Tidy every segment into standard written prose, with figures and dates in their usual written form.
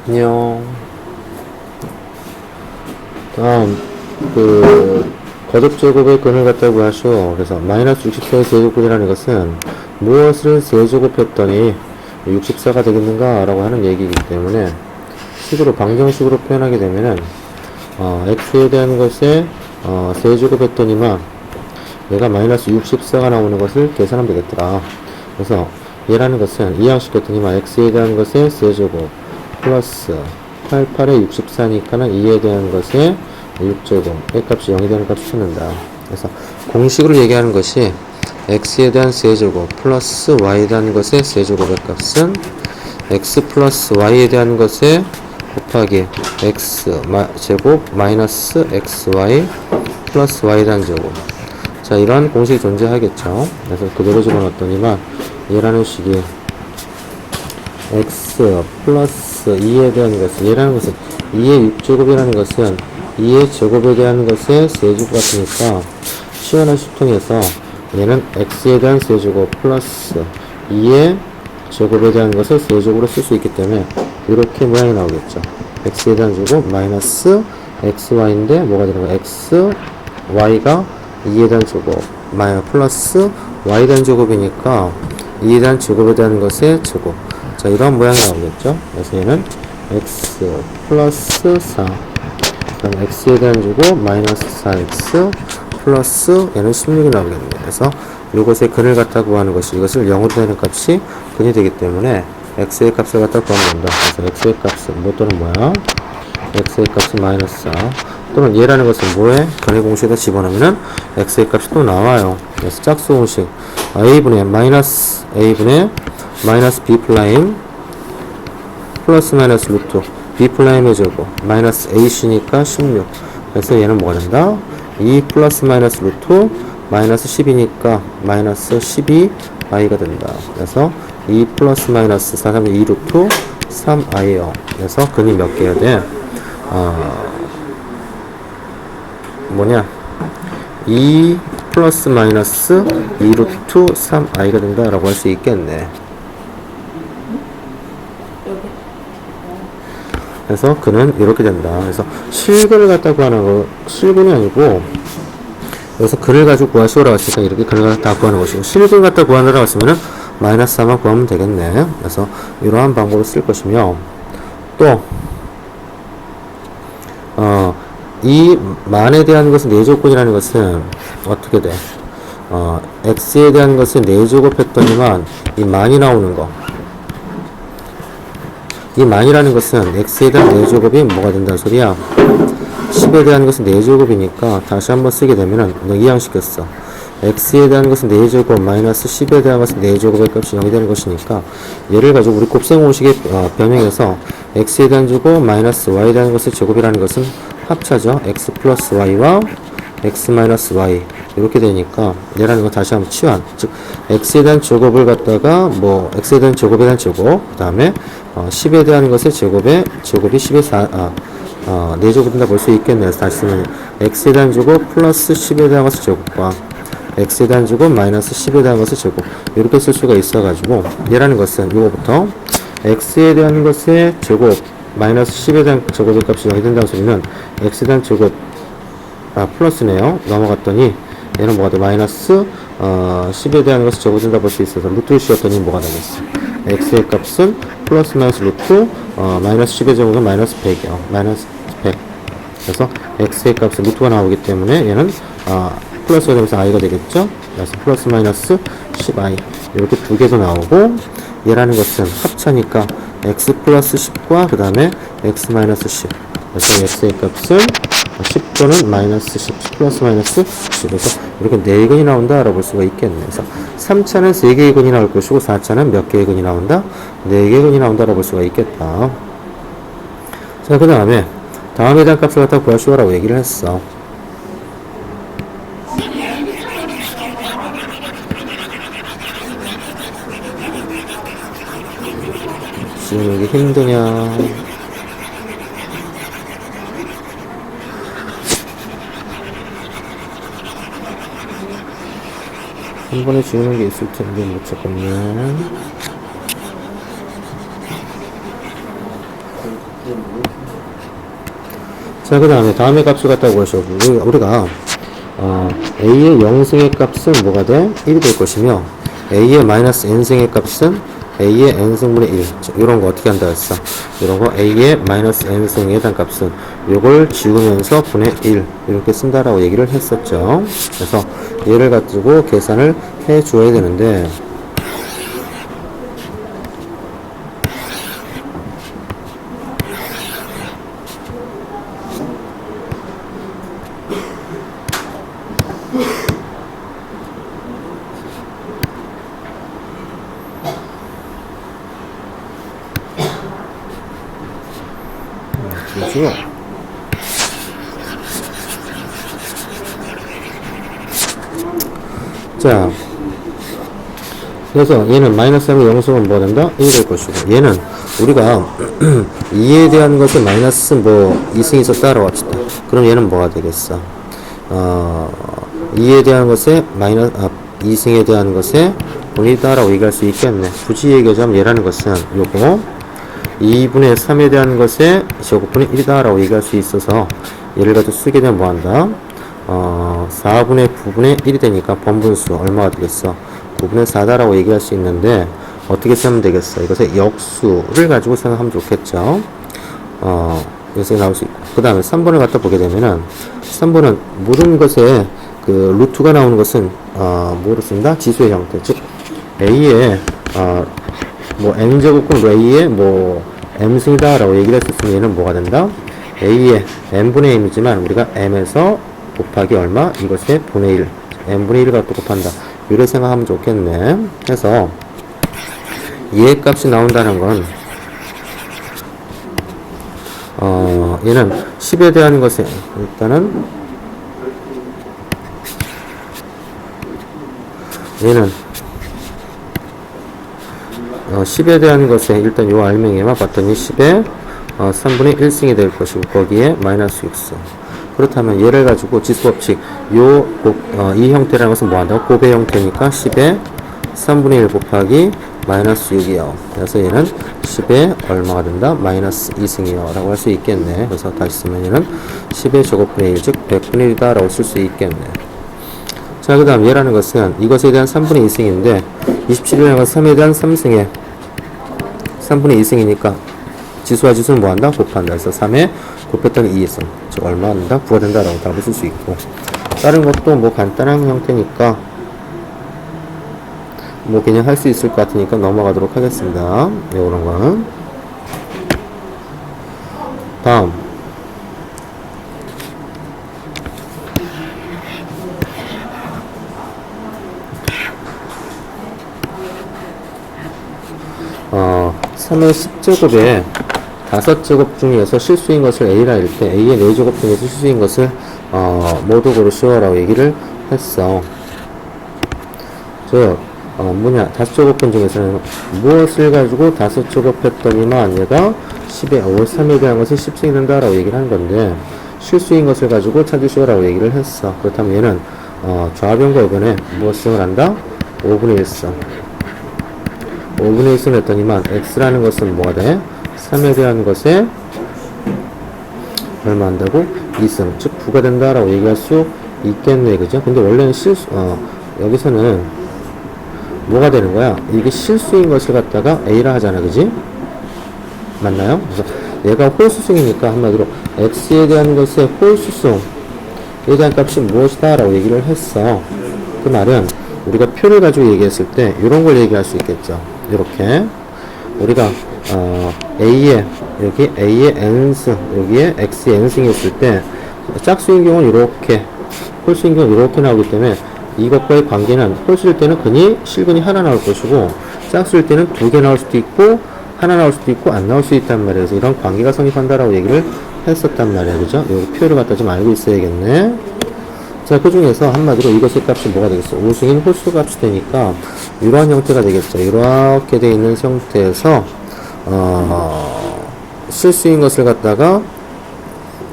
안녕. 다음, 거듭제곱의 근을 갖다 구하시오. 그래서 마이너스 64의 세제곱이라는 것은 무엇을 세제곱했더니 64가 되겠는가? 라고 하는 얘기이기 때문에 식으로, 방정식으로 표현하게 되면은, x에 대한 것에, 세제곱했더니만 얘가 마이너스 64가 나오는 것을 계산하면 되겠더라. 그래서 얘라는 것은 이항시켰더니만 x에 대한 것에 세제곱 플러스 88에 64니까는 2에 대한 것에 6제곱, 의 값이 0이 되는 값을 찾는다. 그래서 공식으로 얘기하는 것이 x에 대한 세제곱 플러스 y에 대한 것의 세제곱의 값은 x 플러스 y에 대한 것에 곱하기 x 제곱 마이너스 xy 플러스 y에 대한 제곱. 자, 이러한 공식이 존재하겠죠. 그래서 그대로 집어넣었더니만 얘라는 식이 x 플러스 2에 대한 것은, 얘라는 것은 2의 6제곱이라는 것은 2의 제곱에 대한 것의 세제곱 같으니까 시원한 수통에서 얘는 x에 대한 세제곱 플러스 2의 제곱에 대한 것을 세제곱으로 쓸 수 있기 때문에 이렇게 모양이 나오겠죠. x에 대한 제곱 마이너스 xy인데 뭐가 되는 거야? x y가 2에 대한 제곱 플러스 y에 대한 제곱이니까 2에 대한 제곱에 대한 것의 제곱. 자, 이런 모양이 나오겠죠. 그래서 얘는 x 플러스 4, 그다음 x에 대한 제곱 마이너스 4x 플러스 얘는 16이 나오겠네요. 그래서 이것의 근을 갖다 구하는 것이, 이것을 0으로 되는 값이 근이 되기 때문에 x의 값을 갖다 구하면 된다. 그래서 x의 값은 뭐 또는 뭐야? x의 값은 마이너스 4 또는 얘라는 것은 뭐에? 근의 공식에다 집어넣으면은 x의 값이 또 나와요. 그래서 짝수 공식 a분의 마이너스 a분의 마이너스 b 플라임 플러스 마이너스 루트 b 플라임의 제곱 마이너스 ac니까 16. 그래서 얘는 뭐가 된다? 2 플러스 마이너스 루트 마이너스 10이니까 마이너스 12i가 된다. 그래서 2 플러스 마이너스 4, 3, 2 루트 3i요. 그래서 근이 몇 개야 돼? 2 플러스 마이너스 2 루트 3i가 된다 라고 할 수 있겠네. 그래서 근은 이렇게 된다. 그래서 실근을 갖다 구하는 거, 실근이 아니고 여기서 근을 가지고 구하시오라고 했으니까 이렇게 근을 갖다 구하는 것이고, 실근 갖다 구하느라고 했으면은 마이너스 4만 구하면 되겠네. 그래서 이러한 방법을 쓸 것이며, 또 이 만에 대한 것은 4조건이라는 것은 어떻게 돼? x에 대한 것은 4제곱 했더니만 이 만이 나오는 거, 이 만이라는 것은 x에 대한 4제곱이 뭐가 된다는 소리야? 10에 대한 것은 4제곱이니까 다시 한번 쓰게 되면은 이항시켰어. x에 대한 것은 4제곱 마이너스 10에 대한 것은 4제곱의 값이 0이 되는 것이니까 얘를 가지고 우리 곱셈 공식에 변형해서 x에 대한 제곱 마이너스 y에 대한 것의 제곱이라는 것은 합차죠. x 플러스 y와 x 마이너스 y 이렇게 되니까 얘라는 거 다시 한번 치환, 즉 x에 대한 제곱을 갖다가 x에 대한 제곱에 대한 제곱, 그 다음에 10에 대한 것의 제곱이 10의 4, 4제곱이다 볼 수 있겠네요. 다시 쓰면 x에 대한 제곱 플러스 10에 대한 것의 제곱과 x에 대한 제곱 마이너스 10에 대한 것의 제곱 이렇게 쓸 수가 있어가지고 얘라는 것은 이거부터 x에 대한 것의 제곱 마이너스 10에 대한 제곱의 값이 0이 된다는 소리는 x에 대한 제곱 플러스네요. 넘어갔더니 얘는 뭐가 돼? 마이너스 10에 대한 것을 제곱된다 볼 수 있어서 루트를 씌웠더니 뭐가 되겠어? x의 값은 플러스 마이너스 루트 마이너스 10의 제곱은 마이너스 100이요. 마이너스 100. 그래서 x의 값은 루트가 나오기 때문에 얘는 플러스가 되면서 i가 되겠죠? 그래서 플러스 마이너스 10i 이렇게 두 개도 나오고, 얘라는 것은 합차니까 x 플러스 10과 그 다음에 x 마이너스 10. 그래서 x의 값은 10 또는 마이너스 10 플러스 마이너스 10. 그래서 이렇게 4근이 나온다 라고 볼 수가 있겠네. 그래서 3차는 3개의 근이 나올 것이고 4차는 몇 개의 근이 나온다? 4개의 근이 나온다 라고 볼 수가 있겠다. 자, 그 다음에 다음에 대한 값을 갖다 구하시오 라고 얘기를 했어. 지금 이게 힘드냐? 한 번에 지우는 게 있을 텐데 못 찾겠네. 자, 그 다음에 다음에 값을 갖다 구하셔. 우리가 a의 0승의 값은 뭐가 돼? 1이 될 것이며 a의 마이너스 n승의 값은 a의 n승분의 1. 이런 거 어떻게 한다 했어? 이런 거 a의 마이너스 n승의 해당 값은 요걸 지우면서 분의 1 이렇게 쓴다라고 얘기를 했었죠. 그래서 얘를 가지고 계산을 해 주어야 되는데 자, 그래서 얘는 마이너스 하면 0승은 뭐가 된다? 1이 될 것이고 얘는 우리가 2에 대한 것에 마이너스 뭐 2승이 있었다라고 합시다. 그럼 얘는 뭐가 되겠어? 2에 대한 것에 마이너스 2승에 대한 것에 분이다라고 얘기할 수 있겠네. 굳이 얘기하자면 얘라는 것은 요거 2분의 3에 대한 것에 제곱분의 1이다 라고 얘기할 수 있어서 얘를 가지고 쓰게 되면 뭐한다? 4분의 9분의 1이 되니까 번분수 얼마가 되겠어? 9분의 4다 라고 얘기할 수 있는데 어떻게 쓰면 되겠어? 이것의 역수를 가지고 생각하면 좋겠죠. 여기서 나올 수 있고 그 다음에 3번을 갖다 보게 되면은 3번은 모든 것에 그 루트가 나오는 것은 뭐로 쓴다? 지수의 형태. 즉 a의 뭐 n제곱분 a의 뭐 m승이다 라고 얘기를 했었으면 얘는 뭐가 된다? a의 n분의 m이지만 우리가 m에서 곱하기 얼마? 이것의 분의 1 n분의 1을 갖고 곱한다 이렇게 생각하면 좋겠네. 그래서 얘의 값이 나온다는 건 얘는 10에 대한 것에 일단은 얘는 10에 대한 것에 일단 요 알맹이만 봤더니 10에 3분의 1승이 될 것이고 거기에 마이너스 6승. 그렇다면 얘를 가지고 지수법칙 이 형태라는 것은 뭐한다고? 곱의 형태니까 10에 3분의 1 곱하기 마이너스 6이요. 그래서 얘는 10에 얼마가 된다? 마이너스 2승이요 라고 할 수 있겠네. 그래서 다시 쓰면 얘는 10의 제곱분의 1 즉 100분의 1이다 라고 쓸 수 있겠네. 자, 그 다음 얘라는 것은 이것에 대한 3분의 2승인데 27이라는 것은 3에 대한 3승에 3분의 2승이니까 지수와 지수는 뭐한다? 곱한다. 그래서 3에 곱했더니 2승 즉 얼마 한다? 9가 된다라고 답을 쓸 수 있고 다른 것도 뭐 간단한 형태니까 뭐 그냥 할 수 있을 것 같으니까 넘어가도록 하겠습니다. 요런 거는 다음 삼의 10제곱에 5제곱 중에서 실수인 것을 A라 할 때 A의 4제곱 중에서 실수인 것을 모두 고르시오라고 얘기를 했어. 즉 5제곱분 중에서는 무엇을 가지고 5제곱 했더니만 얘가 10에 5, 3에 대한 것이 10승이 된다라고 얘기를 한 건데 실수인 것을 가지고 찾으시오라고 얘기를 했어. 그렇다면 얘는 좌변과 우변에 무엇을 한다? 5분의 1승 5분의 1승을 했더니만 x라는 것은 뭐가 돼? 3에 대한 것에 얼마 한다고? 2승 즉 9가 된다라고 얘기할 수 있겠네. 그죠? 근데 원래는 여기서는 뭐가 되는 거야? 이게 실수인 것을 갖다가 A라 하잖아. 그지? 맞나요? 그래서 얘가 홀수승이니까 한마디로 x에 대한 것의 홀수승에 대한 값이 무엇이다 라고 얘기를 했어. 그 말은 우리가 표를 가지고 얘기했을 때 이런 걸 얘기할 수 있겠죠. 이렇게 우리가 a의 여기 a의 n승 여기에 x의 n승이 있을 때 짝수인 경우는 이렇게 홀수인 경우는 이렇게 나오기 때문에 이것과의 관계는 홀수일 때는 실근이 하나 나올 것이고 짝수일 때는 2개 나올 수도 있고 하나 나올 수도 있고 안 나올 수 있단 말이에요. 그래서 이런 관계가 성립한다라고 얘기를 했었단 말이에요. 그죠? 이 표를 갖다 좀 알고 있어야겠네. 자, 그 중에서 한마디로 이것의 값이 뭐가 되겠어? 5승인 홀수 값이 되니까 이러한 형태가 되겠죠. 이렇게 되어 있는 형태에서 실수인 것을 갖다가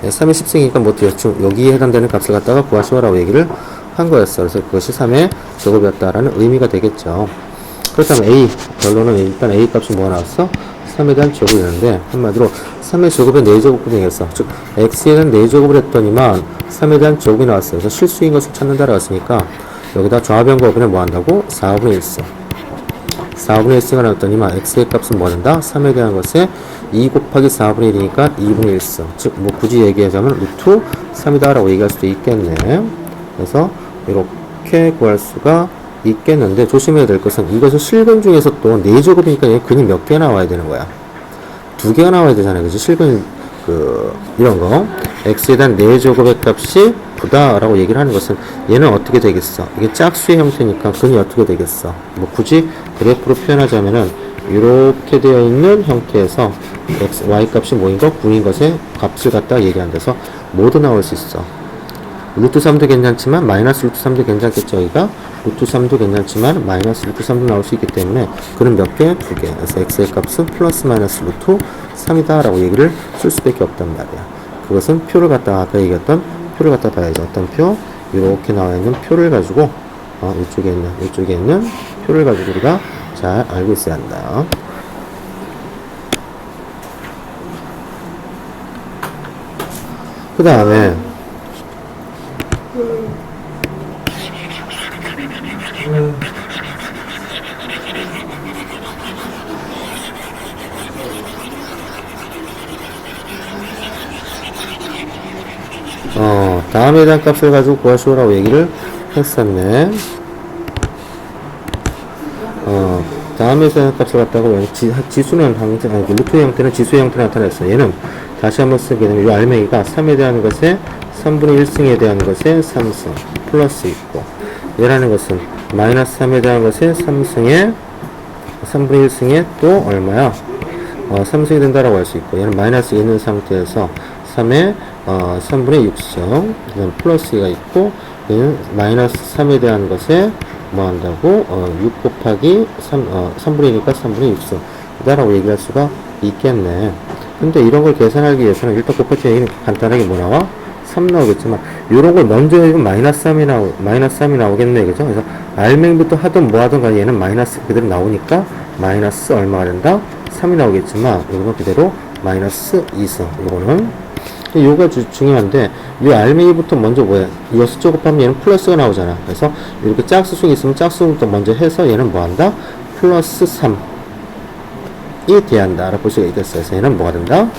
3의 10승이니까 뭐 대충 여기에 해당되는 값을 갖다가 구하시오라고 얘기를 한 거였어. 그래서 그것이 3의 제곱이었다라는 의미가 되겠죠. 그렇다면 A 결론은 일단 A 값이 뭐가 나왔어? 3에 대한 제곱이 되는데, 한마디로 3의 제곱에 4제곱이 되겠어. 즉 x에 대한 4제곱을 했더니만 3에 대한 제곱이 나왔어요. 그래서 실수인 것을 찾는다라고 했으니까 여기다 좌변과 우변에 뭐 한다고? 4분의 1 써. 4분의 1승을 나왔더니만 x의 값은 뭐 된다? 3에 대한 것에 2 곱하기 4분의 1이니까 2분의 1 써. 즉 뭐 굳이 얘기하자면 루트 3이다 라고 얘기할 수도 있겠네. 그래서 이렇게 구할 수가 있겠는데, 조심해야 될 것은 이것은 실근 중에서 또 4제곱이니까 얘 근이 몇 개 나와야 되는 거야? 2개가 나와야 되잖아요. 그치? 실근 이런 거 x에 대한 4제곱의 값이 부다라고 얘기를 하는 것은 얘는 어떻게 되겠어? 이게 짝수의 형태니까 근이 어떻게 되겠어? 뭐 굳이 그래프로 표현하자면은 이렇게 되어 있는 형태에서 x, y 값이 뭐인 것? 9인 것의 값을 갖다 얘기한 데서 모두 나올 수 있어. 루트 3도 괜찮지만 마이너스 루트 3도 괜찮겠죠. 여기가 루트 3도 괜찮지만 마이너스 루트 3도 나올 수 있기 때문에 그는 몇 개? 2개. 그래서 x의 값은 플러스 마이너스 루트 3이다 라고 얘기를 쓸 수밖에 없단 말이야. 그것은 표를 갖다가 아까 얘기했던 표를 갖다 봐야죠. 어떤 표? 이렇게 나와 있는 표를 가지고 이쪽에 있는 표를 가지고 우리가 잘 알고 있어야 한다. 그 다음에 다음에 대한 값을 가지고 구하시오라고 얘기를 했었네. 다음에 대한 값을 갖다가 지수는 항상, 아니, 루트의 형태는 지수의 형태로 나타냈어. 얘는 다시 한번 쓰게 되면 이 알맹이가 3에 대한 것에 3분의 1승에 대한 것에 3승 플러스 있고, 얘라는 것은 마이너스 3에 대한 것에 3승에 3분의 1승에 또 얼마야? 3승이 된다라고 할 수 있고, 얘는 마이너스 있는 상태에서 3에 3분의 6승, 그다음 플러스가 있고, 얘는 마이너스 3에 대한 것에 뭐 한다고? 6 곱하기 3분의 1이니까 3분의 6승 이다라고 얘기할 수가 있겠네. 근데 이런 걸 계산하기 위해서는 일단 곱하기 간단하게 뭐 나와? 3 나오겠지만, 요런 걸 먼저 해주면 마이너스 3이 나오겠네. 그죠? 그래서 알맹이부터 하든 뭐 하든 간에 얘는 마이너스 그대로 나오니까 마이너스 얼마가 된다? 3이 나오겠지만, 이거는 그대로 마이너스 2승. 요가 중요한데, 이 알맹이부터 먼저 뭐야? 이거 숫자 곱하면 얘는 플러스가 나오잖아. 그래서 이렇게 짝수승이 있으면 짝수부터 먼저 해서 얘는 뭐 한다? 플러스 3이 대한다 라고 볼 수가 있겠어요. 그래서 얘는 뭐가 된다?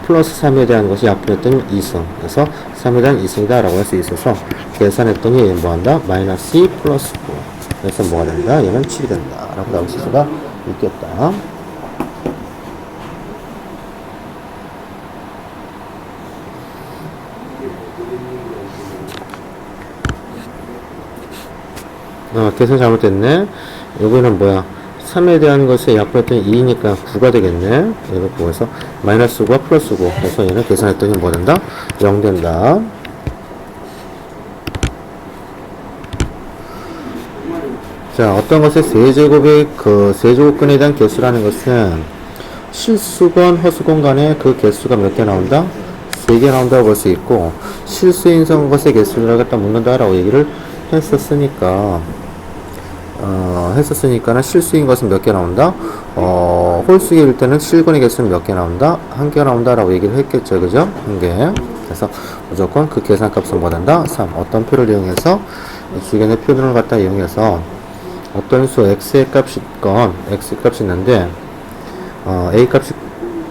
플러스 3에 대한 것이 약분했더니 2승. 그래서 3에 대한 2승이다 라고 할 수 있어서 계산했더니 얘는 뭐 한다? 마이너스 2 플러스 9. 그래서 뭐가 된다? 얘는 7이 된다 라고 나올 수가 있겠다. 계산 잘못됐네. 여기는 뭐야? 3에 대한 것에 약분했더니 2니까 9가 되겠네. 얘를 구해서 마이너스 9와 플러스 9. 그래서 얘는 계산했더니 뭐 된다? 0 된다. 자, 어떤 것의 세제곱의 세제곱근에 대한 개수라는 것은 실수건, 허수건 간에 그 개수가 몇 개 나온다? 3개 나온다고 볼 수 있고, 실수인 것의 개수를 갖다 묻는다라고 얘기를 했었으니까는 실수인 것은 몇 개 나온다? 홀수일 때는 실근의 개수는 몇 개 나온다? 1개 나온다라고 얘기를 했겠죠. 그죠? 1개. 그래서 무조건 그 계산값은 뭐 된다? 3. 어떤 표를 이용해서, 주변의 표준을 갖다 이용해서 어떤 수 x의 값이 있건, x 값이 있는데, a 값이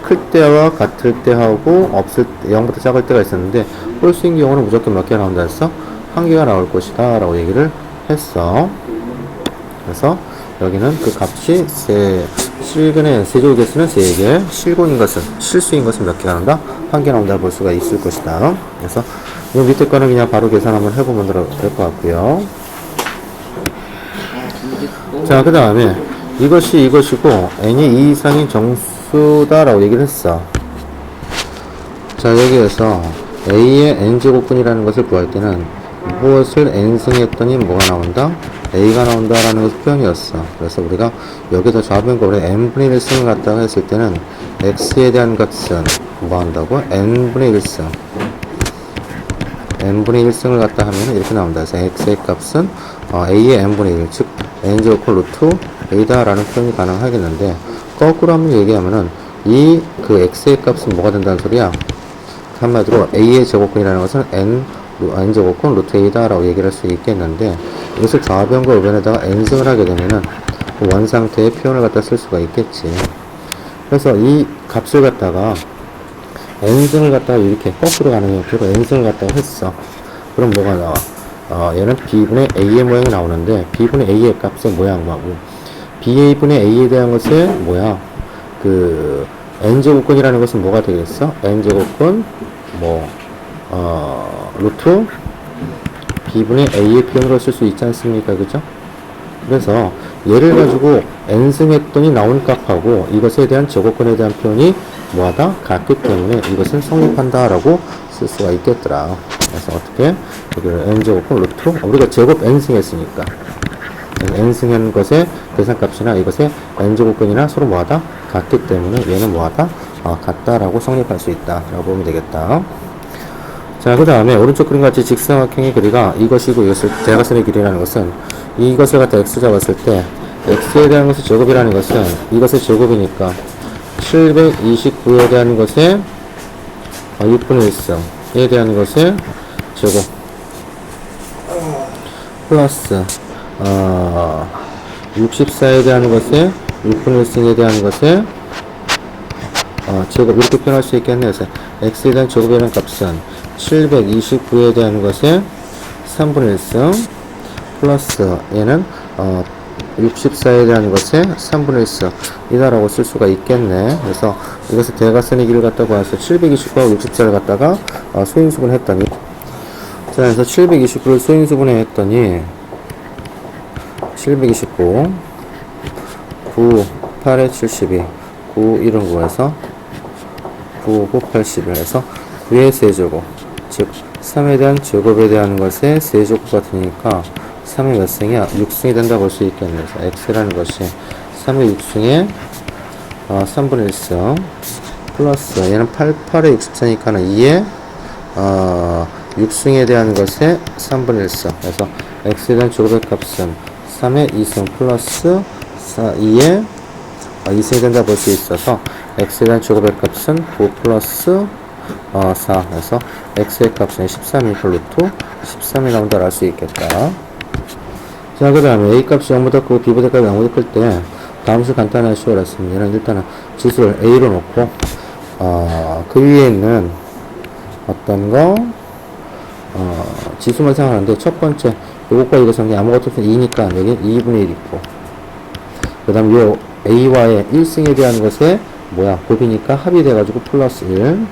클 때와 같을 때 하고, 없을 때, 0부터 작을 때가 있었는데, 홀수인 경우는 무조건 몇 개 나온다 했어? 1개가 나올 것이다 라고 얘기를 했어. 그래서 여기는 그 값이 실근의 세제곱 개수는 3개, 실수인 것은 몇 개가 나온다? 1개 나온다 볼 수가 있을 것이다. 그래서 이 밑에 거는 그냥 바로 계산 한번 해보면 될 것 같고요. 자, 그 다음에 이것이고 n이 2 이상인 정수다라고 얘기를 했어. 자, 여기에서 a의 n제곱근이라는 것을 구할 때는 무엇을 n승 했더니 뭐가 나온다? a가 나온다라는 것이 표현이었어. 그래서 우리가 여기서 좌변곡으로 n분의 1승을 갖다가 했을 때는 x에 대한 값은 뭐 한다고? n분의 1승. n분의 1승을 갖다 하면 이렇게 나온다. 그래서 x의 값은 a의 n분의 1, 즉 n제곱 루트 a다 라는 표현이 가능하겠는데, 거꾸로 한번 얘기하면은 이 그 x의 값은 뭐가 된다는 소리야? 한마디로 a의 제곱근이라는 것은 n 제곱근 루트 a다 라고 얘기를 할 수 있겠는데, 이것을 좌변과 우변에다가 n승을 하게 되면은 원 상태의 표현을 갖다 쓸 수가 있겠지. 그래서 이 값을 갖다가 n승을 갖다가 이렇게 거꾸로 가는 형태로 n승을 갖다가 했어. 그럼 뭐가 나와? 얘는 b분의 a의 모양이 나오는데, b분의 a의 값의 모양하고 ba분의 a에 대한 것의 뭐야? 그 n제곱근이라는 것은 뭐가 되겠어? n제곱근 루트 b분의 a의 표현으로 쓸 수 있지 않습니까? 그죠? 그래서 얘를 가지고 n승했더니 나온 값하고 이것에 대한 제곱근에 대한 표현이 뭐하다? 같기 때문에 이것은 성립한다 라고 쓸 수가 있겠더라. 그래서 어떻게? 여기를 n제곱근 루트, 우리가 제곱 n승했으니까 n승한 것의 계산값이나 이것의 n제곱근이나 서로 뭐하다? 같기 때문에 얘는 뭐하다? 같다라고 성립할 수 있다 라고 보면 되겠다. 자, 그 다음에 오른쪽 그림 같이 직사각형의 길이가 이것이고 이것을 대각선의 길이라는 것은 이것을 갖다 x 잡았을 때 x에 대한 것의 제곱이라는 것은 이것의 제곱이니까 729에 대한 것의 6분의 1승에 대한 것의 제곱 플러스 64에 대한 것의 6분의 1승에 대한 것의 제곱, 이렇게 표현할 수 있겠네요. 그래서 x에 대한 제곱이라는 값은 729에 대한 것의 3분의 1승 플러스 얘는 64에 대한 것의 3분의 1승 이다라고 쓸 수가 있겠네. 그래서 이것을 대각선의 길을 갖다가 봐서 729하고 64를 갖다가 소인수분 했더니, 자, 그래서 729를 소인수분해 했더니 729 9 8에 72 9 1은 9에서 9 9 81 해서 9의 세제곱, 즉 3에 대한 제곱에 대한 것의 세제곱 같으니까 3의 몇 승이야? 6승이 된다고 볼 수 있겠네. 그래서 x라는 것이 3의 6승에 3분의 1승 플러스 얘는 8의 64니까는 2의 6승에 대한 것의 3분의 1승. 그래서 x에 대한 제곱의 값은 3의 2승 플러스 2의 2승이 된다 볼 수 있어서 x에 대한 제곱의 값은 9 플러스 4 해서 x의 값은 13이 루트 13이 나온다고 알 수 있겠다. 자, 그 다음에 a 값이 0보다 크고 b보다 값이 0보다 클 때 다음 수 간단하게 쉬워놨습니다. 얘는 일단은 지수를 a로 놓고 그 위에 있는 어떤 거 지수만 생각하는데, 첫 번째 요것과 이것은 아무것도 없으면 2니까 여기 2분의 1 있고, 그 다음 요 a와의 1승에 대한 것에 뭐야? 곱이니까 합이 돼가지고 플러스 1.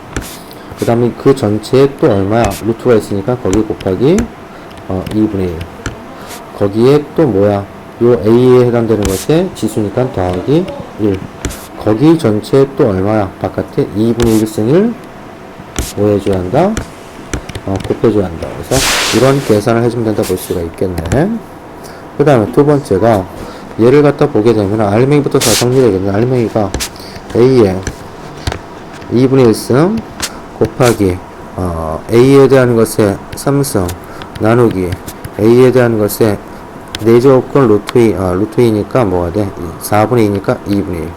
그 다음에 그 전체에 또 얼마야? 루트가 있으니까 거기 곱하기 2분의 1. 거기에 또 뭐야? 요 a에 해당되는 것에 지수니까 더하기 1. 거기 전체에 또 얼마야? 바깥에 2분의 1승을 뭐 해줘야 한다? 곱해줘야 한다. 그래서 이런 계산을 해주면 된다 볼 수가 있겠네. 그 다음에 두 번째가 얘를 갖다 보게 되면 알맹이부터 다 정리되겠네. 알맹이가 a에 2분의 1승 곱하기 a에 대한 것에 3승 나누기 a에 대한 것에 4제곱근 루트 2, 루트 2니까 뭐가 돼? 4분의 2니까 2분의 1.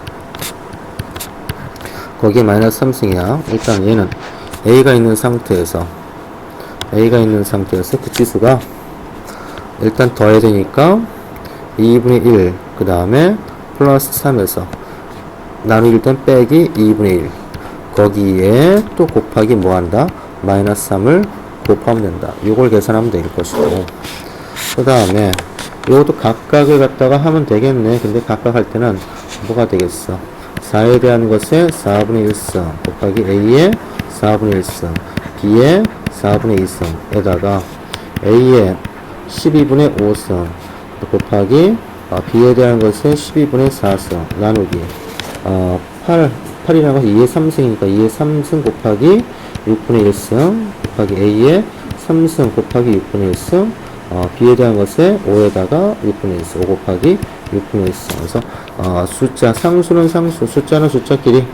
거기에 마이너스 3승이야. 일단 얘는 a가 있는 상태에서 그 지수가 일단 더해야 되니까 2분의 1, 그 다음에 플러스 3에서 나누길 땐 빼기 2분의 1. 거기에 또 곱하기 뭐 한다? 마이너스 3을 곱하면 된다. 이걸 계산하면 될 것이고, 그 다음에 이것도 각각을 갖다가 하면 되겠네. 근데 각각 할 때는 뭐가 되겠어? 4에 대한 것에 4분의 1승 곱하기 a의 4분의 1승 b의 4분의 2승에다가 a의 12분의 5승 곱하기 b에 대한 것에 12분의 4승 나누기 8이라는 것은 2의 3승이니까 2의 3승 곱하기 6분의 1승 곱하기 a의 3승 곱하기 6분의 1승 b에 대한 것에 5에다가 6분의 1승 5 곱하기 6분의 1승. 그래서 숫자 상수는 상수, 숫자는 숫자끼리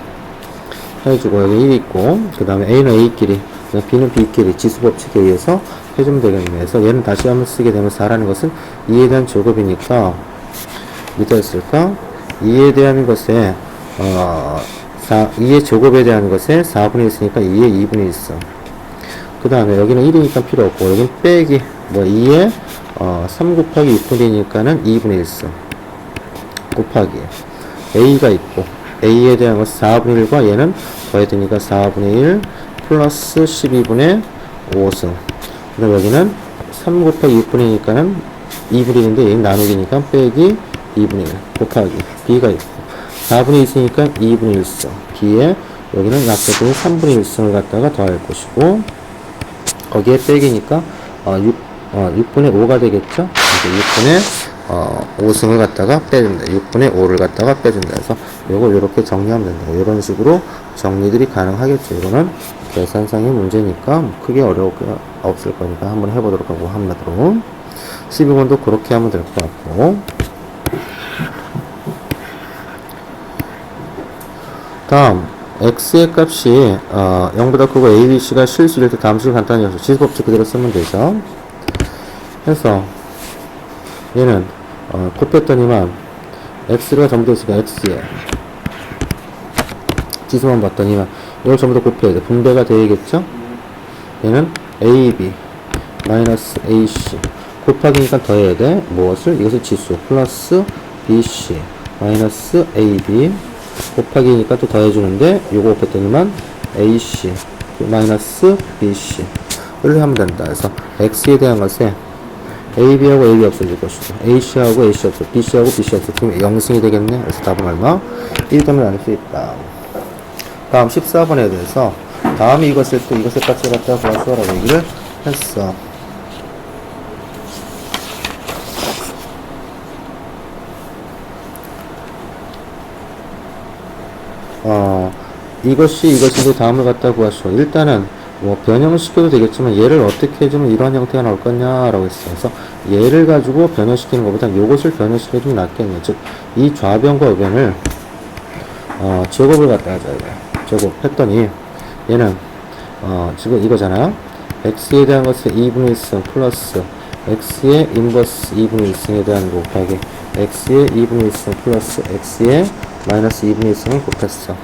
해주고 여기 1 있고, 그 다음에 a는 a끼리 b는 b끼리 지수법칙에 의해서 해주면 되겠네. 그래서 얘는 다시 한번 쓰게 되면 4라는 것은 2에 대한 제곱이니까 밑에 있을까? 2에 대한 것에 2의 제곱에 대한 것에 4분의 1 있으니까 2의 2분의 1 있어. 그 다음에 여기는 1이니까 필요 없고, 여기는 빼기, 2에 3 곱하기 6분의 1이니까는 2분의 1 있어. 곱하기 a가 있고, a에 대한 것은 4분의 1과 얘는 더해야 되니까 4분의 1 플러스 12분의 5승. 그 다음에 여기는 3 곱하기 6분의 1이니까는 2분의 1인데 얘는 나누기니까 빼기 2분의 1 곱하기 b가 있고, 4분의 2 있으니까 2분의 1승. b에 여기는 약분이 3분의 1승을 갖다가 더할 것이고, 거기에 빼기니까 6분의 5가 되겠죠. 6분의 5승을 갖다가 빼준다. 6분의 5를 갖다가 빼준다. 그래서 요거 이렇게 정리하면 된다. 이런 식으로 정리들이 가능하겠죠. 이거는 계산상의 문제니까 크게 어려울 거 없을 거니까 한번 해보도록 하고, 한마디로 12번도 그렇게 하면 될 것 같고, 다음 x의 값이 0보다 크고 a, b, c가 실수일 때 다음 식을 간단히 해서 지수법칙 그대로 쓰면 되죠. 그래서 얘는 곱했더니만 x가 전부 다 있으니까 x에 지수만 봤더니만 이걸 전부 다 곱해야 돼. 분배가 되겠죠. 얘는 ab 마이너스 ac 곱하기니까 더해야 돼. 무엇을? 이것을 지수 플러스 bc 마이너스 ab 곱하기니까 또 더해주는데, 요거 곱했더니만 ac 마이너스 bc를 하면 된다. 그래서 x에 대한 것에 ab하고 ab 없어질 것이고, ac하고 ac 없어, bc하고 bc 없어. 그럼 0승이 되겠네. 그래서 답은 얼마? 1점을 나눌 수 있다. 다음 14번에 대해서 다음에 이것을 또 이것의 값을 갖다 구하시오라고 얘기를 했어. 이것인데 다음을 갖다 구하시오. 일단은 변형시켜도 되겠지만 얘를 어떻게 해주면 이러한 형태가 나올 거냐라고 했어. 그래서 얘를 가지고 변형시키는 것보다 요것을 변형시켜주면 낫겠네. 즉 이 좌변과 우변을 제곱을 갖다 해줘야 돼. 제곱했더니 얘는 지금 이거잖아. x에 대한 것은 2분의 1승 플러스 x의 인버스 2분의 1승에 대한 곱하기 x의 2분의 1승 플러스 x의 마이너스 2분의 1승을 곱했어.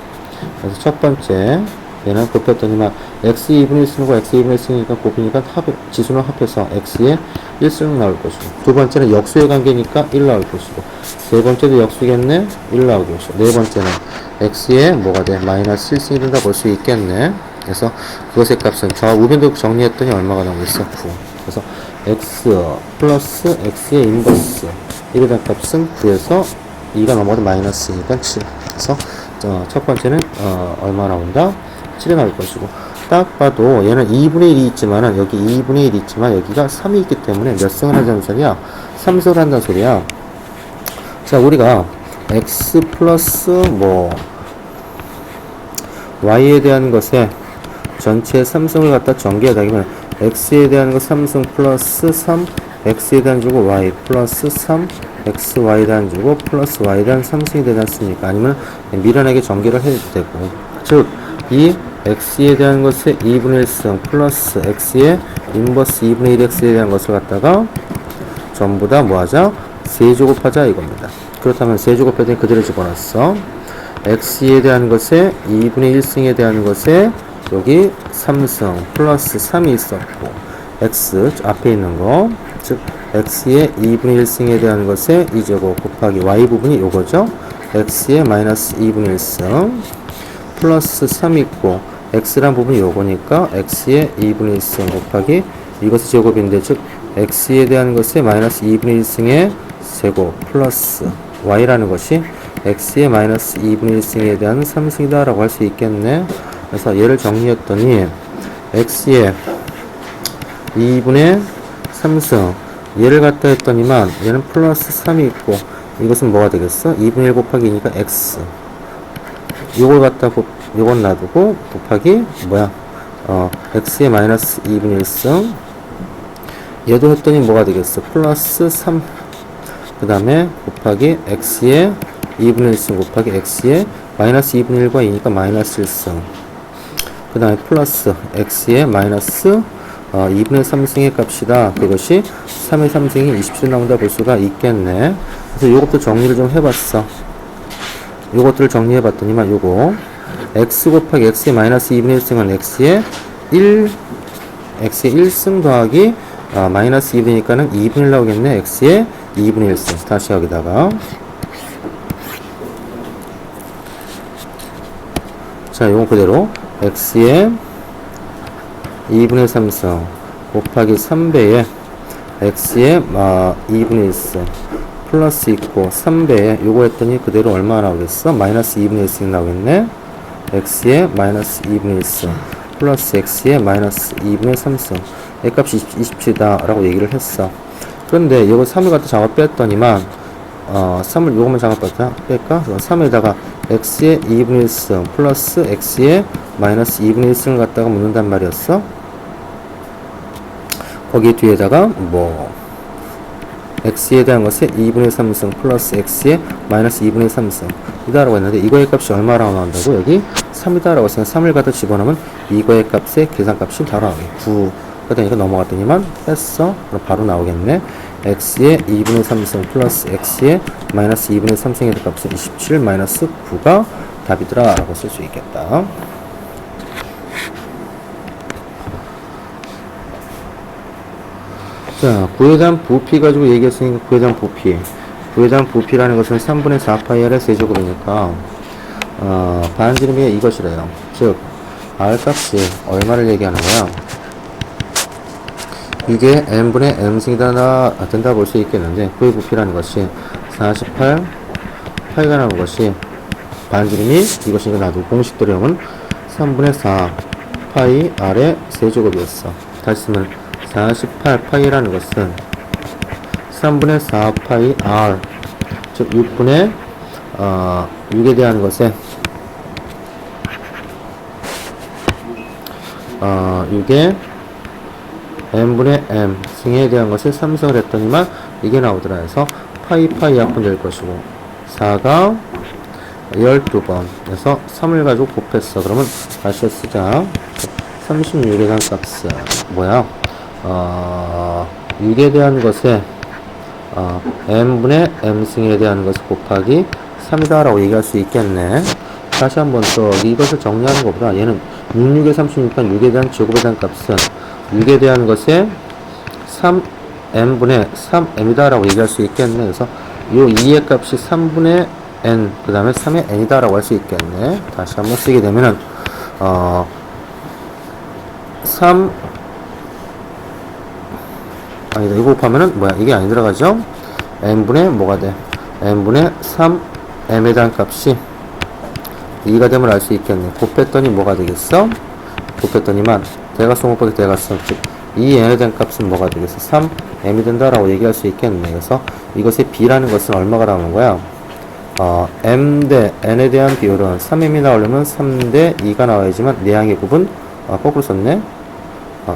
그래서 첫 번째 얘는 곱했더니만 x 2분의 1승과 x 2분의 1승이니까 곱이니까 지수는 합해서 x의 1승 나올 것이고, 두 번째는 역수의 관계니까 1 나올 것이고, 세 번째도 역수겠네. 1 나올 것이고, 네 번째는 x의 뭐가 돼? 마이너스 1승이 된다 볼 수 있겠네. 그래서 그것의 값은 우변도 정리했더니 얼마가 나오겠어? 9. 그래서 x 플러스 x의 인버스 1에 대한 값은 9에서 2가 넘어도 마이너스니까 7. 그래서 첫 번째는 얼마 나온다? 7이 나올 것이고, 딱 봐도 얘는 2분의 1이 있지만은 여기 2분의 1이 있지만 여기가 3이 있기 때문에 몇 승을 한다는 소리야? 3승을 한다는 소리야. 자, 우리가 x 플러스 y에 대한 것에 전체 3승을 갖다 전개하다기면 x에 대한 것 3승 플러스 3, x에 대한 주고 y 플러스 3, x, y에 대한 주고 플러스 y에 대한 3승이 되지 않습니까? 아니면 미련하게 전개를 해도 되고, 즉 이 x에 대한 것의 2분의 1승 플러스 x의 인버스 2분의 1x에 대한 것을 갖다가 전부 다 뭐하자? 세제곱하자 이겁니다. 그렇다면 세제곱했더니 그대로 집어넣었어. x에 대한 것에 2분의 1승에 대한 것에 여기 3승 플러스 3이 있었고, x 앞에 있는 거, 즉 x의 2분의 1승에 대한 것에 2제곱 곱하기 y 부분이 요거죠. x의 마이너스 2분의 1승 플러스 3 있고, x란 부분이 요거니까 x의 2분의 1승 곱하기 이것이 제곱인데, 즉 x에 대한 것에 마이너스 2분의 1승의 제곱 플러스 y라는 것이 x의 마이너스 2분의 1승에 대한 3승이다 라고 할 수 있겠네. 그래서 얘를 정리했더니 x의 2분의 3승 얘를 갖다 했더니만 얘는 플러스 3이 있고, 이것은 뭐가 되겠어? 2분의 1 곱하기 2니까 x, 요걸 갖다 요건 놔두고 곱하기 x의 마이너스 2분의 1승, 얘도 했더니 뭐가 되겠어? 플러스 3, 그 다음에 곱하기 x의 2분의 1승 곱하기 x의 마이너스 2분의 1과 2니까 마이너스 1승, 그 다음에 플러스 x의 마이너스 2분의 3승의 값이다. 그것이 3의 3승이 27 나온다 볼 수가 있겠네. 그래서 이것도 정리를 좀 해봤어. 요것들을 정리해 봤더니만 요거 x 곱하기 x의 마이너스 2분의 1승은 x의 1승 더하기 마이너스 2분이니까는 2분의 1 나오겠네. x의 2분의 1승. 다시 여기다가 자, 요거 그대로 x의 2분의 3승 곱하기 3배의 x의 2분의 1승 플러스 있고 3배에 요거 했더니 그대로 얼마 나오겠어? 마이너스 2분의 1승 나오겠네. x의 마이너스 2분의 1승 플러스 x의 마이너스 2분의 3승 A값이 27이다 라고 얘기를 했어. 그런데 요거 3을 갖다 장어 뺐더니만 3을 요거만 장어 뺄까? 3에다가 x의 2분의 1승 플러스 x의 마이너스 2분의 1승을 갖다가 묻는단 말이었어. 거기 뒤에다가 뭐 x에 대한 것에 2분의 3승 플러스 x에 마이너스 2분의 3승 이다라고 했는데 이거의 값이 얼마라고 나온다고? 여기 3이다라고 했으면 3을 갖다 집어넣으면 이거의 값의 계산값이 바로 나오게 9가 되니까 넘어갔더니만 뺐어. 그럼 바로 나오겠네. x의 2분의 3승 플러스 x의 마이너스 2분의 3승의 값은 27 마이너스 9가 답이더라 라고 쓸 수 있겠다. 자, 구에 대한 부피 가지고 얘기했으니까 구에 대한 부피. 구에 대한 부피라는 것은 3분의 4파이 r의 세제곱이니까, 반지름이 이것이래요. 즉, r 값이 얼마를 얘기하는 거야? 이게 n분의 m승이다 된다 볼 수 있겠는데, 구의 부피라는 것이 48 파이가 나오는 것이 반지름이 이것이니까 나도 공식대로 하면 3분의 4 파이 r의 세제곱이었어. 다시 쓰면 48파이라는 것은 3분의 4파이 r 즉 6분의 6에 대한 것에 6의 n분의 m 승에 대한 것을 3승을 했더니만 이게 나오더라 해서 파이 약분 될 것이고 4가 12번 그래서 3을 가지고 곱했어. 그러면 다시 쓰자. 36에 대한 값은 뭐야? 6에 대한 것에 n분의 m승에 대한 것을 곱하기 3이다 라고 얘기할 수 있겠네. 다시 한번 또 이것을 정리하는 것보다 얘는 66에 36이니까 6에 대한 제곱에 대한 값은 6에 대한 것에 3n분의 3m이다 라고 얘기할 수 있겠네. 그래서 요 2의 값이 3분의 n 그 다음에 3의 n이다 라고 할 수 있겠네. 다시 한번 쓰게 되면은 3 아니다. 이거 곱하면은 뭐야? 이게 안 들어가죠? n분의 뭐가 돼? n분의 3m에 대한 값이 2가 되면 알 수 있겠네. 곱했더니 뭐가 되겠어? 곱했더니만 대각선 곱하기 대각선 즉 2n에 대한 값은 뭐가 되겠어? 3m이 된다라고 얘기할 수 있겠네. 그래서 이것의 b라는 것은 얼마가 나오는 거야? m 대 n에 대한 비율은 3m이 나오려면 3대 2가 나와야지만 내양의 곱은 거꾸로 썼네.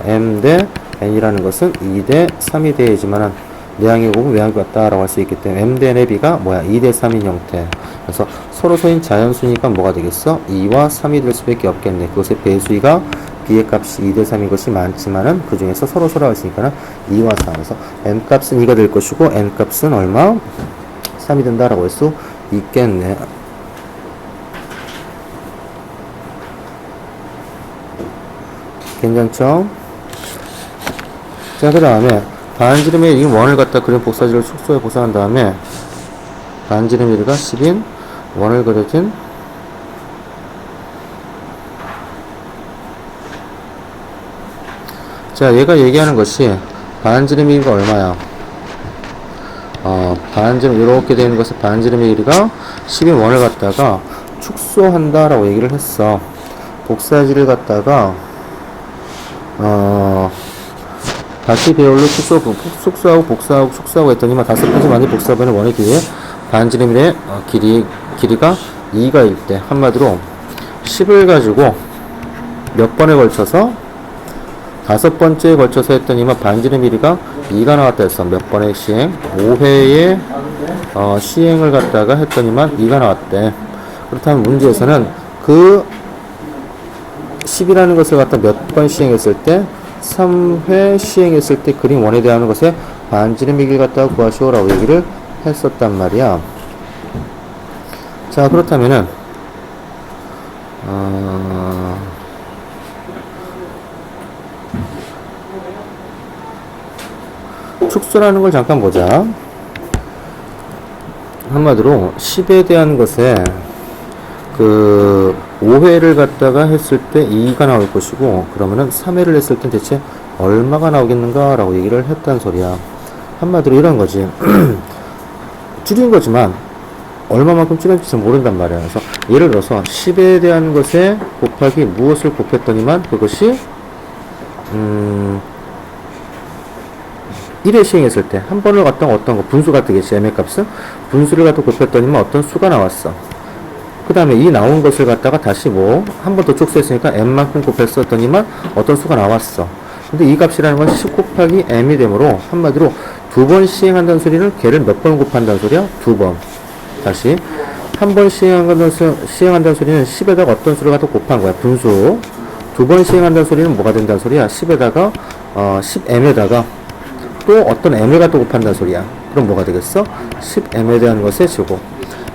m 대 n이라는 것은 2대 3이 돼야지만은 내양의 곱은 외양이 같다라고 할 수 있기 때문에 m 대 n의 비가 뭐야? 2대 3인 형태. 그래서 서로소인 자연수니까 뭐가 되겠어? 2와 3이 될 수밖에 없겠네. 그것의 배수위가 b의 값이 2대 3인 것이 많지만은 그 중에서 서로서로 했으니까는 2와 3. 그래서 m 값은 2가 될 것이고 n 값은 얼마? 3이 된다라고 할 수 있겠네. 괜찮죠? 자, 그 다음에 반지름의 이 원을 갖다 그린 복사지를 축소해 보상한 다음에 반지름의 1가 10인 원을 그려진 자, 얘가 얘기하는 것이 반지름의 1가 얼마야? 반지름 이렇게 되는 것은 반지름의 1가 10인 원을 갖다가 축소한다 라고 얘기를 했어. 복사지를 갖다가 다시 배열로 축소하고 복사하고 축소하고 했더니만 다섯 번째 만에 복사변의 원의 길이에 반지름의 길이가 2가일 때 한마디로 10을 가지고 몇 번에 걸쳐서 다섯 번째에 걸쳐서 했더니만 반지름 길이가 2가 나왔다 했어. 몇 번의 시행? 5회의 시행을 갖다가 했더니만 2가 나왔대. 그렇다면 문제에서는 그 10이라는 것을 갖다 몇 번 시행했을 때 3회 시행했을 때 그림 원에 대한 것에 반지름의 길 갖다가 구하시오라고 얘기를 했었단 말이야. 자, 그렇다면은 축소라는 걸 잠깐 보자. 한마디로 10에 대한 것에 그 5회를 갖다가 했을 때 2가 나올 것이고, 그러면은 3회를 했을 때 대체 얼마가 나오겠는가 라고 얘기를 했단 소리야. 한마디로 이런 거지. 줄인 거지만 얼마만큼 줄였는지 모른단 말이야. 그래서 예를 들어서 10에 대한 것에 곱하기 무엇을 곱했더니만 그것이 1회 시행했을 때 한 번을 갖다가 어떤 거 분수가 되겠지. m의 값은 분수를 갖다 곱했더니만 어떤 수가 나왔어. 그 다음에 이 나온 것을 갖다가 다시 뭐 한 번 더 축소했으니까 m만큼 곱했었더니만 어떤 수가 나왔어. 근데 이 값이라는 건 10 곱하기 m이 되므로 한마디로 두 번 시행한다는 소리는 걔를 몇 번 곱한다는 소리야? 두 번. 다시 한 번 시행한다는 소리는 10에다가 어떤 수를 갖다 곱한 거야. 분수. 두 번 시행한다는 소리는 뭐가 된다는 소리야? 10에다가 10m에다가 또 어떤 m을 갖다 곱한다는 소리야. 그럼 뭐가 되겠어? 10m에 대한 것의 제곱.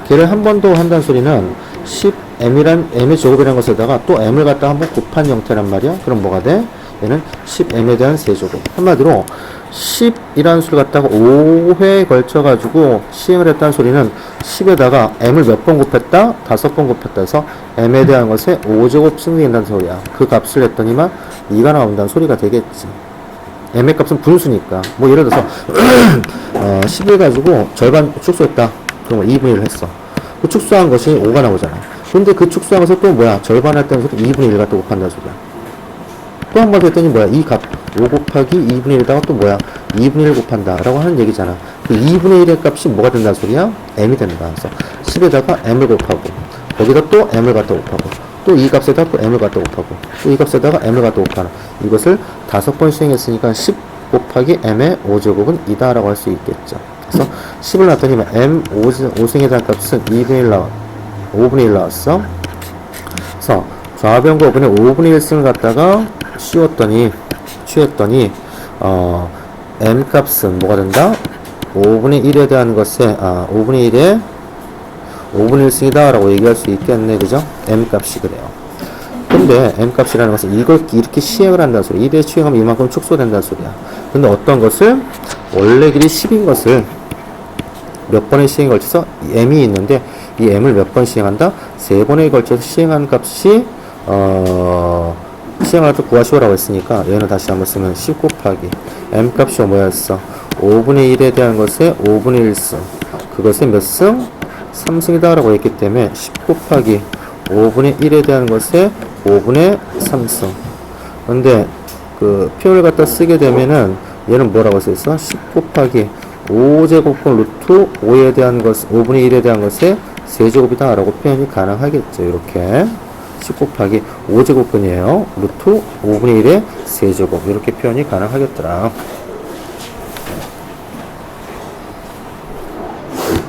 걔를 한 번 더 한다는 소리는 10m이란 m의 제곱이라는 것에다가 또 m을 갖다 한번 곱한 형태란 말이야. 그럼 뭐가 돼? 얘는 10m에 대한 세제곱. 한마디로 10이라는 수를 갖다가 5회에 걸쳐가지고 시행을 했다는 소리는 10에다가 m을 몇 번 곱했다? 5번 곱했다 해서 m에 대한 것에 5제곱 승리한다는 소리야. 그 값을 했더니만 2가 나온다는 소리가 되겠지. m의 값은 분수니까. 뭐 예를 들어서 10을 가지고 절반 축소했다. 그럼 2분의 1을 했어. 그 축소한 것이 5가 나오잖아. 근데 그 축소한 것을 또 뭐야? 절반 했다는 소리 2분의 1을 갖다 곱한다는 소리야. 또 한 번 더 했더니 뭐야? 이 값 5 곱하기 2분의 1에다가 또 뭐야? 2분의 1 곱한다 라고 하는 얘기잖아. 그 2분의 1의 값이 뭐가 된다는 소리야? m이 된다. 그래서 10에다가 m을 곱하고 거기다 또 m을 갖다 곱하고 또 이 값에다 또 m을 갖다 곱하고 또 이 값에다가 m을 갖다 곱하는 이것을 5번 시행했으니까 10 곱하기 m의 5제곱은 2다 라고 할 수 있겠죠. 그래서 10을 놨더니 m 5승에 대한 값은 5분의 1 나왔어. 그래서 좌변 거분의 5분의 1승을 갖다가 취했더니 m 값은 뭐가 된다? 5분의 1에 대한 것에 5분의 1에 5분의 1승이다 라고 얘기할 수 있겠네. 그죠? m 값이 그래요. 근데 m 값이라는 것은 이걸 이렇게 시행을 한다는 소리. 1에 시행하면 이만큼 축소된다는 소리야. 근데 어떤 것을 원래 길이 10인 것을 몇 번의 시행에 걸쳐서 m이 있는데 이 m을 몇 번 시행한다? 3번에 걸쳐서 시행한 값이 시행할 때 구하시오라고 했으니까 얘는 다시 한번 쓰면 10 곱하기 m 값이 뭐였어? 5분의 1에 대한 것에 5분의 1승 그것의 몇 승? 3승이다 라고 했기 때문에 10 곱하기 5분의 1에 대한 것에 5분의 3승. 근데 그 표현을 갖다 쓰게 되면은 얘는 뭐라고 써있어? 10 곱하기 5제곱분 루트 5에 대한 것 5분의 1에 대한 것에 세제곱이다 라고 표현이 가능하겠죠. 이렇게 10 곱하기 5제곱분이에요. 루트 5분의 1의 세제곱 이렇게 표현이 가능하겠더라.